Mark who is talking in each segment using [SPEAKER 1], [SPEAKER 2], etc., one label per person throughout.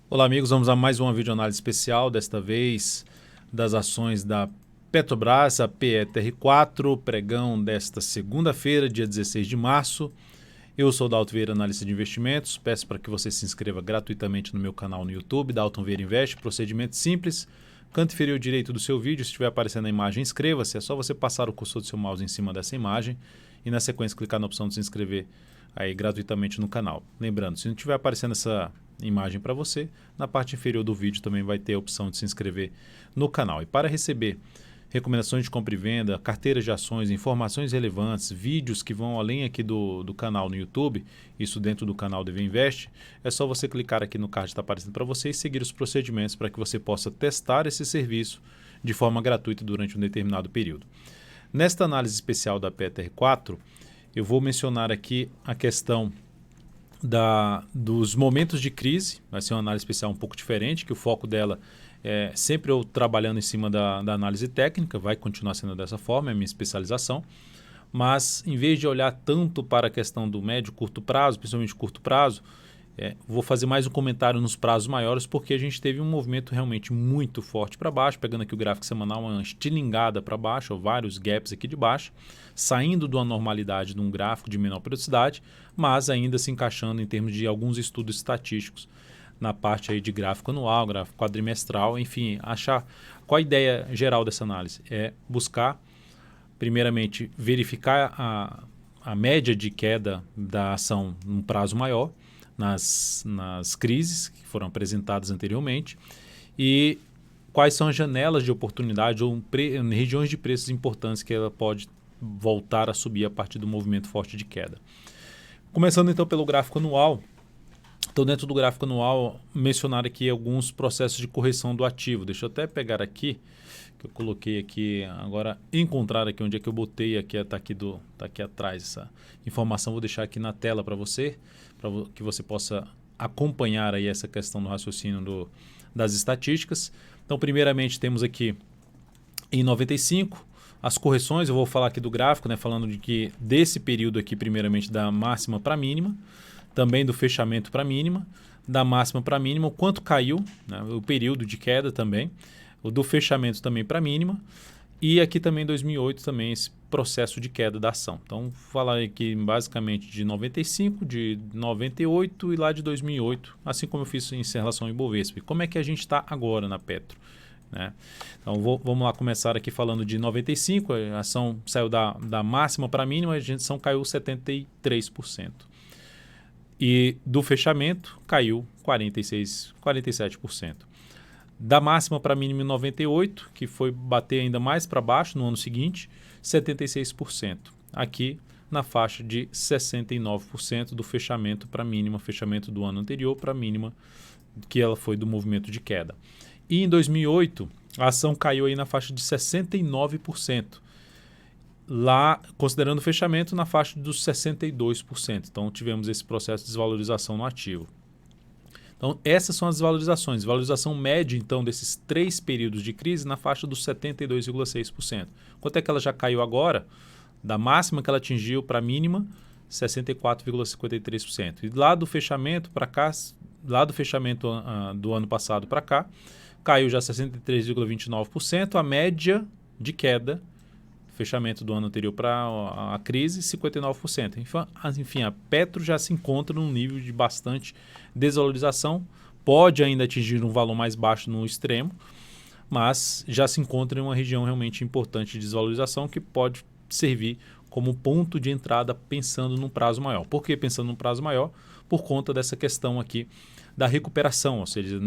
[SPEAKER 1] Olá amigos, vamos a mais uma videoanálise especial, desta vez das ações da Petrobras, a PETR4, pregão desta segunda-feira, dia 16 de março. Eu sou o Dalton Vieira, analista de investimentos, peço para que você se inscreva gratuitamente no meu canal no YouTube, Dalton Vieira Investe, procedimento simples. Canto inferior direito do seu vídeo, se estiver aparecendo a imagem, inscreva-se, é só você passar o cursor do seu mouse em cima dessa imagem e na sequência clicar na opção de se inscrever aí gratuitamente no canal. Lembrando, se não estiver aparecendo essa imagem para você, na parte inferior do vídeo também vai ter a opção de se inscrever no canal. E para receber recomendações de compra e venda, carteiras de ações, informações relevantes, vídeos que vão além aqui do canal no YouTube, isso dentro do canal DV Invest, é só você clicar aqui no card que está aparecendo para você e seguir os procedimentos para que você possa testar esse serviço de forma gratuita durante um determinado período. Nesta análise especial da PETR4, eu vou mencionar aqui a questão dos momentos de crise. Vai ser uma análise especial um pouco diferente, que o foco dela é sempre eu trabalhando em cima da análise técnica, vai continuar sendo dessa forma, é a minha especialização, mas em vez de olhar tanto para a questão do médio e curto prazo, principalmente curto prazo, vou fazer mais um comentário nos prazos maiores, porque a gente teve um movimento realmente muito forte para baixo, pegando aqui o gráfico semanal, uma estilingada para baixo, ou vários gaps aqui de baixo, saindo de uma normalidade de um gráfico de menor periodicidade, mas ainda se encaixando em termos de alguns estudos estatísticos na parte aí de gráfico anual, gráfico quadrimestral, enfim, achar qual a ideia geral dessa análise. É buscar, primeiramente, verificar a média de queda da ação num prazo maior, nas crises que foram apresentadas anteriormente e quais são as janelas de oportunidade ou regiões de preços importantes que ela pode voltar a subir a partir do movimento forte de queda. Começando então pelo gráfico anual. Então, dentro do gráfico anual, mencionar aqui alguns processos de correção do ativo. Deixa eu até pegar aqui, que eu coloquei aqui, agora encontrar aqui onde é que eu botei, aqui está aqui atrás essa informação, vou deixar aqui na tela para você, para que você possa acompanhar aí essa questão do raciocínio das estatísticas. Então, primeiramente, temos aqui em 95, as correções, eu vou falar aqui do gráfico, né, falando de que desse período aqui, primeiramente, da máxima para a mínima, também do fechamento para a mínima, da máxima para a mínima, o quanto caiu, né, o período de queda também, o do fechamento também para a mínima, e aqui também em 2008 também esse processo de queda da ação. Então, vou falar aqui basicamente de 95, de 98 e lá de 2008, assim como eu fiz em relação ao Ibovespa. E como é que a gente está agora na Petro? Né? Então, vamos lá começar aqui falando de 95, a ação saiu da máxima para a mínima, a ação caiu 73%. E do fechamento caiu 47%. Da máxima para a mínima em 98, que foi bater ainda mais para baixo no ano seguinte, 76%. Aqui na faixa de 69% do fechamento para a mínima, fechamento do ano anterior para a mínima, que ela foi do movimento de queda. E em 2008, a ação caiu aí na faixa de 69%. Lá, considerando o fechamento, na faixa dos 62%. Então, tivemos esse processo de desvalorização no ativo. Então, essas são as desvalorizações. Desvalorização média, então, desses 3 períodos de crise na faixa dos 72,6%. Quanto é que ela já caiu agora? Da máxima que ela atingiu para a mínima, 64,53%. E lá do fechamento para cá, lá do fechamento do ano passado para cá, caiu já 63,29%. A média de queda, fechamento do ano anterior para a crise, 59%. Enfim, a Petro já se encontra num nível de bastante desvalorização, pode ainda atingir um valor mais baixo no extremo, mas já se encontra em uma região realmente importante de desvalorização que pode servir como ponto de entrada pensando num prazo maior. Por que pensando num prazo maior? Por conta dessa questão aqui da recuperação, ou seja,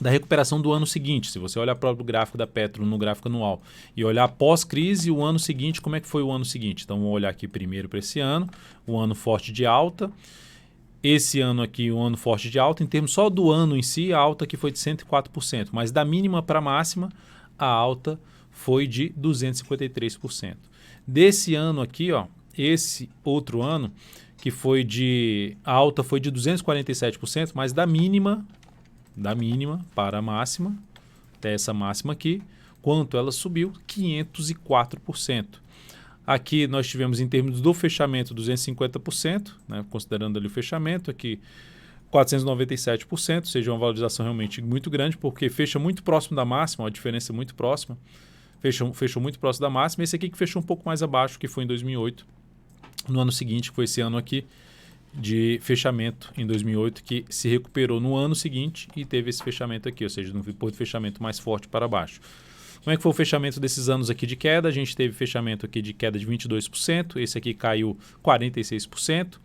[SPEAKER 1] da recuperação do ano seguinte. Se você olhar o próprio gráfico da Petro no gráfico anual e olhar pós-crise o ano seguinte, como é que foi o ano seguinte? Então, vamos olhar aqui primeiro para esse ano, um ano forte de alta. Esse ano aqui, um ano forte de alta, em termos só do ano em si, a alta aqui foi de 104%, mas da mínima para a máxima, a alta foi de 253%. Desse ano aqui, ó, esse outro ano, que a alta foi de 247%, mas da mínima para a máxima, até essa máxima aqui, quanto ela subiu? 504%. Aqui nós tivemos em termos do fechamento 250%, né, considerando ali o fechamento, aqui 497%, ou seja, uma valorização realmente muito grande, porque fecha muito próximo da máxima, uma diferença muito próxima, fechou muito próximo da máxima. Esse aqui que fechou um pouco mais abaixo, que foi em 2008, no ano seguinte, que foi esse ano aqui, de fechamento em 2008, que se recuperou no ano seguinte e teve esse fechamento aqui, ou seja, não foi de fechamento mais forte para baixo. Como é que foi o fechamento desses anos aqui de queda? A gente teve fechamento aqui de queda de 22%, esse aqui caiu 46%,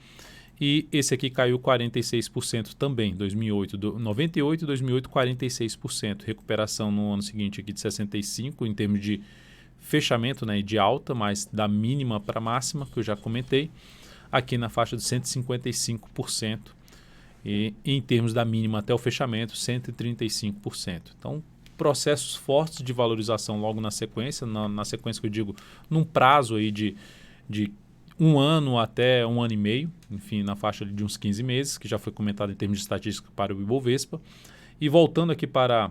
[SPEAKER 1] e esse aqui caiu 46% também, 2008, 98 e 2008, 46%. Recuperação no ano seguinte aqui de 65% em termos de fechamento, né, de alta, mas da mínima para máxima, que eu já comentei, aqui na faixa de 155%, e em termos da mínima até o fechamento, 135%. Então, processos fortes de valorização logo na sequência, na sequência que eu digo, num prazo aí de 1 ano até 1 ano e meio, enfim, na faixa de uns 15 meses, que já foi comentado em termos de estatística para o Ibovespa. E voltando aqui para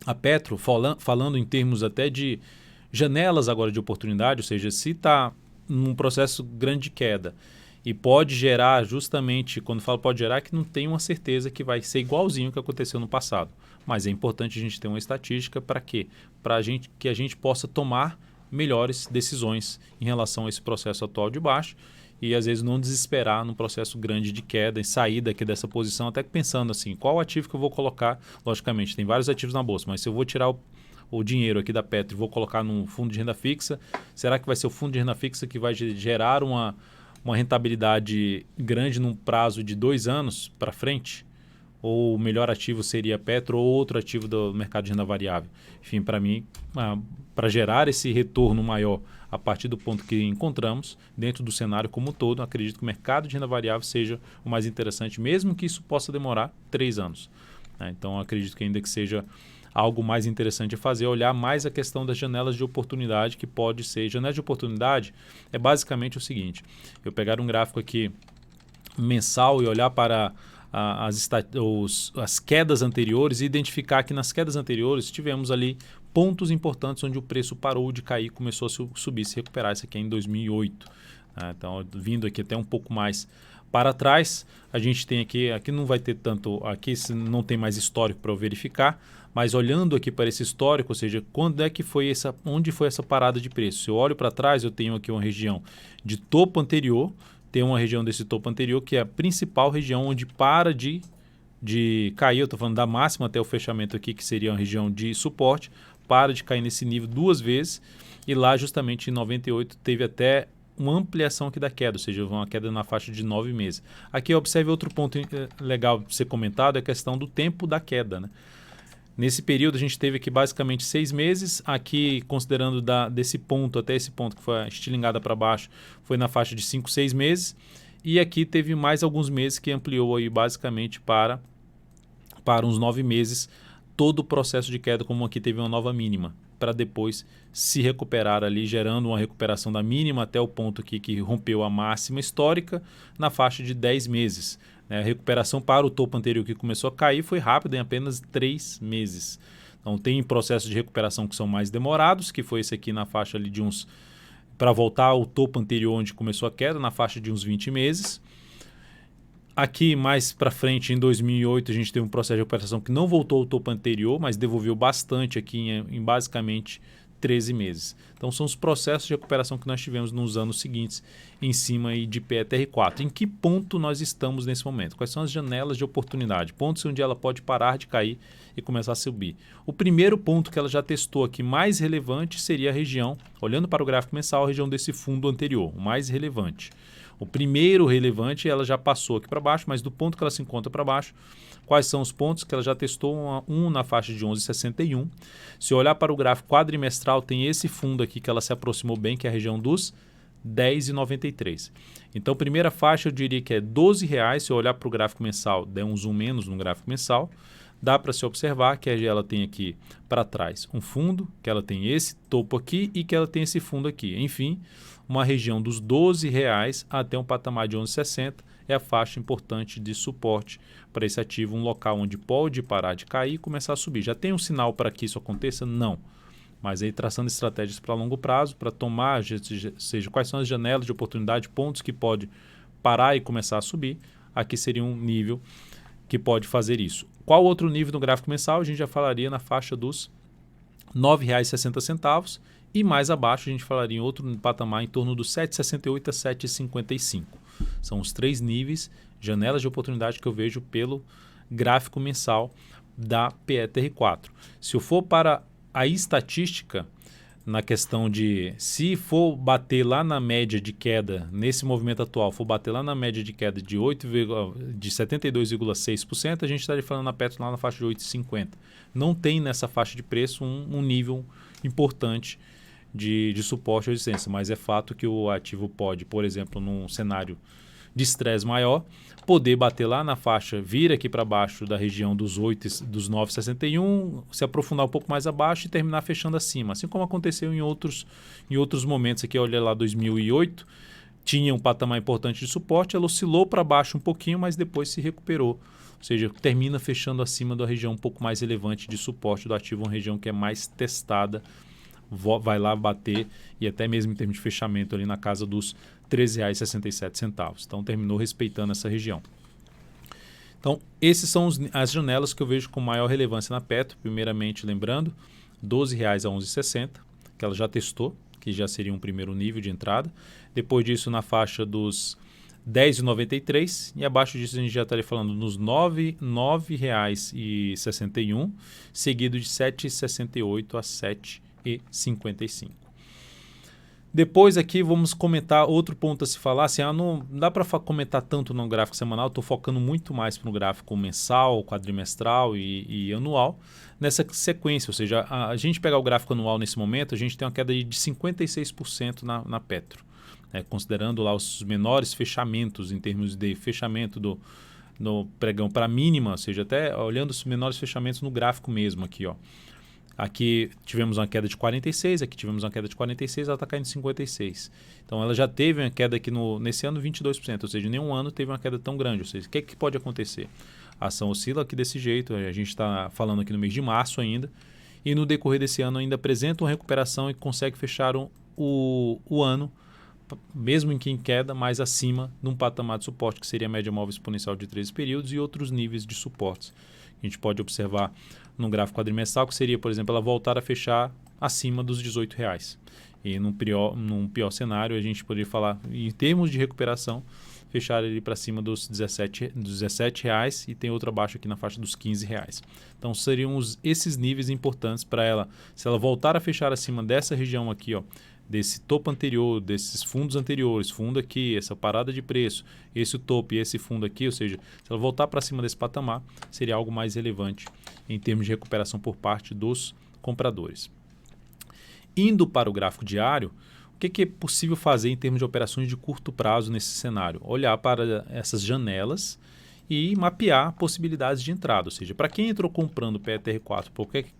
[SPEAKER 1] a Petro, falando em termos até de janelas agora de oportunidade, ou seja, se está num processo grande de queda e pode gerar justamente, quando falo pode gerar, é que não tem uma certeza que vai ser igualzinho o que aconteceu no passado. Mas é importante a gente ter uma estatística para quê? Para que a gente possa tomar melhores decisões em relação a esse processo atual de baixo e às vezes não desesperar num processo grande de queda e sair daqui dessa posição, até pensando assim, qual ativo que eu vou colocar? Logicamente, tem vários ativos na bolsa, mas se eu vou tirar o dinheiro aqui da Petro e vou colocar num fundo de renda fixa, será que vai ser o fundo de renda fixa que vai gerar uma rentabilidade grande num prazo de 2 anos para frente? Ou o melhor ativo seria a Petro ou outro ativo do mercado de renda variável? Enfim, para mim, para gerar esse retorno maior a partir do ponto que encontramos, dentro do cenário como um todo, acredito que o mercado de renda variável seja o mais interessante, mesmo que isso possa demorar 3 anos. Então, acredito que ainda que seja algo mais interessante a fazer, olhar mais a questão das janelas de oportunidade, que pode ser. Janela de oportunidade é basicamente o seguinte: eu pegar um gráfico aqui mensal e olhar para as quedas anteriores e identificar que nas quedas anteriores tivemos ali pontos importantes onde o preço parou de cair, começou a subir, se recuperar. Isso aqui é em 2008. Então, vindo aqui até um pouco mais para trás, a gente tem aqui não vai ter tanto, aqui não tem mais histórico para eu verificar, mas olhando aqui para esse histórico, ou seja, onde foi essa parada de preço? Se eu olho para trás, eu tenho aqui uma região de topo anterior, tem uma região desse topo anterior que é a principal região onde para de cair, eu estou falando da máxima até o fechamento aqui, que seria uma região de suporte, para de cair nesse nível 2 vezes, e lá justamente em 98 teve até uma ampliação aqui da queda, ou seja, uma queda na faixa de 9 meses. Aqui observe outro ponto legal de ser comentado, é a questão do tempo da queda, né? Nesse período a gente teve aqui basicamente 6 meses, aqui considerando desse ponto até esse ponto que foi a estilingada para baixo, foi na faixa de 5, 6 meses, e aqui teve mais alguns meses que ampliou aí basicamente para uns 9 meses todo o processo de queda, como aqui teve uma nova mínima, para depois se recuperar ali, gerando uma recuperação da mínima até o ponto aqui que rompeu a máxima histórica na faixa de 10 meses. A recuperação para o topo anterior que começou a cair foi rápida, em apenas 3 meses. Então tem processos de recuperação que são mais demorados, que foi esse aqui na faixa ali de uns, para voltar ao topo anterior onde começou a queda, na faixa de uns 20 meses. Aqui mais para frente, em 2008, a gente teve um processo de recuperação que não voltou ao topo anterior, mas devolveu bastante aqui em basicamente 13 meses. Então são os processos de recuperação que nós tivemos nos anos seguintes em cima aí de PETR4. Em que ponto nós estamos nesse momento? Quais são as janelas de oportunidade? Pontos onde ela pode parar de cair e começar a subir. O primeiro ponto que ela já testou aqui mais relevante seria a região, olhando para o gráfico mensal, a região desse fundo anterior, o mais relevante. O primeiro relevante ela já passou aqui para baixo, mas do ponto que ela se encontra para baixo, quais são os pontos que ela já testou? Um na faixa de 11,61. Se eu olhar para o gráfico quadrimestral, tem esse fundo aqui que ela se aproximou bem, que é a região dos 10,93. Então, primeira faixa eu diria que é R$12. Se eu olhar para o gráfico mensal, der um zoom menos no gráfico mensal, dá para se observar que ela tem aqui para trás um fundo, que ela tem esse topo aqui e que ela tem esse fundo aqui. Enfim, uma região dos R$12 até um patamar de 11,60 é a faixa importante de suporte para esse ativo, um local onde pode parar de cair e começar a subir. Já tem um sinal para que isso aconteça? Não. Mas aí traçando estratégias para longo prazo, para tomar, seja, quais são as janelas de oportunidade, pontos que pode parar e começar a subir, aqui seria um nível que pode fazer isso. Qual outro nível no gráfico mensal? A gente já falaria na faixa dos R$ 9,60 e mais abaixo a gente falaria em outro patamar em torno dos 7,68 a 7,55. São os 3 níveis, janelas de oportunidade que eu vejo pelo gráfico mensal da PETR4. Se eu for para a estatística, na questão de se for bater lá na média de queda, nesse movimento atual, for bater lá na média de queda de 72,6%, a gente estaria falando na Petro lá na faixa de 8,50. Não tem nessa faixa de preço um nível importante de suporte ou resistência, mas é fato que o ativo pode, por exemplo, num cenário de estresse maior, poder bater lá na faixa, vir aqui para baixo da região dos 9,61, se aprofundar um pouco mais abaixo e terminar fechando acima. Assim como aconteceu em outros momentos aqui, olha lá 2008, tinha um patamar importante de suporte, ela oscilou para baixo um pouquinho, mas depois se recuperou. Ou seja, termina fechando acima da região um pouco mais relevante de suporte do ativo, uma região que é mais testada, vai lá bater e até mesmo em termos de fechamento ali na casa dos R$ 13,67. Então terminou respeitando essa região. Então esses são as janelas que eu vejo com maior relevância na Petro. Primeiramente lembrando, R$ 12,00 a 11,60, que ela já testou, que já seria um primeiro nível de entrada. Depois disso na faixa dos R$ 10,93 e abaixo disso a gente já estaria falando nos R$ 9,61, seguido de R$ 7,68 a R$ 7,55. Depois aqui vamos comentar outro ponto a se falar, assim, não dá para comentar tanto no gráfico semanal, estou focando muito mais no gráfico mensal, quadrimestral e anual, nessa sequência, ou seja, a gente pegar o gráfico anual nesse momento, a gente tem uma queda de 56% na Petro, considerando lá os menores fechamentos em termos de fechamento no pregão para a mínima, ou seja, até olhando os menores fechamentos no gráfico mesmo aqui, ó. Aqui tivemos uma queda de 46, aqui tivemos uma queda de 46, ela está caindo 56. Então ela já teve uma queda aqui nesse ano 22%, ou seja, nenhum ano teve uma queda tão grande. Ou seja, o que pode acontecer? A ação oscila aqui desse jeito, a gente está falando aqui no mês de março ainda, e no decorrer desse ano ainda apresenta uma recuperação e consegue fechar o ano, mesmo em queda, mais acima de um patamar de suporte, que seria a média móvel exponencial de 13 períodos e outros níveis de suportes. A gente pode observar no gráfico quadrimestral, que seria, por exemplo, ela voltar a fechar acima dos R$ 18,00. E num pior cenário, a gente poderia falar, em termos de recuperação, fechar ele para cima dos R$ 17,00 e tem outro abaixo aqui na faixa dos R$ 15,00. Então seriam esses níveis importantes para ela, se ela voltar a fechar acima dessa região aqui, ó, desse topo anterior, desses fundos anteriores, fundo aqui, essa parada de preço, esse topo e esse fundo aqui, ou seja, se ela voltar para cima desse patamar, seria algo mais relevante em termos de recuperação por parte dos compradores. Indo para o gráfico diário, o que é possível fazer em termos de operações de curto prazo nesse cenário? Olhar para essas janelas e mapear possibilidades de entrada, ou seja, para quem entrou comprando PETR4,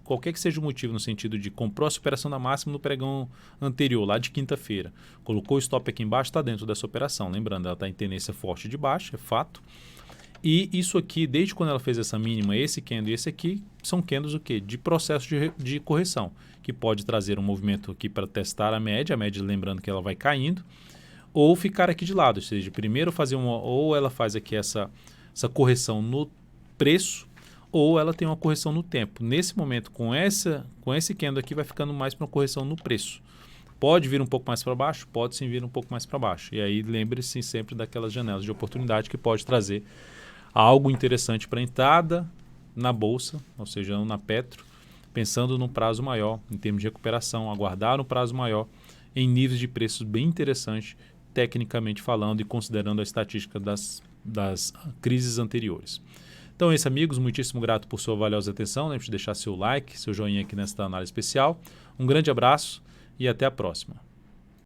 [SPEAKER 1] qualquer que seja o motivo no sentido de comprou a superação da máxima no pregão anterior, lá de quinta-feira, colocou o stop aqui embaixo, está dentro dessa operação, lembrando, ela está em tendência forte de baixa, é fato, e isso aqui, desde quando ela fez essa mínima, esse candle e esse aqui, são candles o quê? De processo de correção, que pode trazer um movimento aqui para testar a média lembrando que ela vai caindo, ou ficar aqui de lado, ou seja, primeiro fazer ou ela faz aqui essa correção no preço, ou ela tem uma correção no tempo. Nesse momento, com esse candle aqui, vai ficando mais para uma correção no preço. Pode vir um pouco mais para baixo? Pode sim vir um pouco mais para baixo. E aí lembre-se sempre daquelas janelas de oportunidade que pode trazer algo interessante para entrada na bolsa, ou seja, na Petro, pensando num prazo maior, em termos de recuperação, aguardar um prazo maior, em níveis de preços bem interessantes, tecnicamente falando e considerando a estatística das crises anteriores. Então é isso, amigos, muitíssimo grato por sua valiosa atenção, lembre-se de deixar seu like, seu joinha aqui nesta análise especial. Um grande abraço e até a próxima.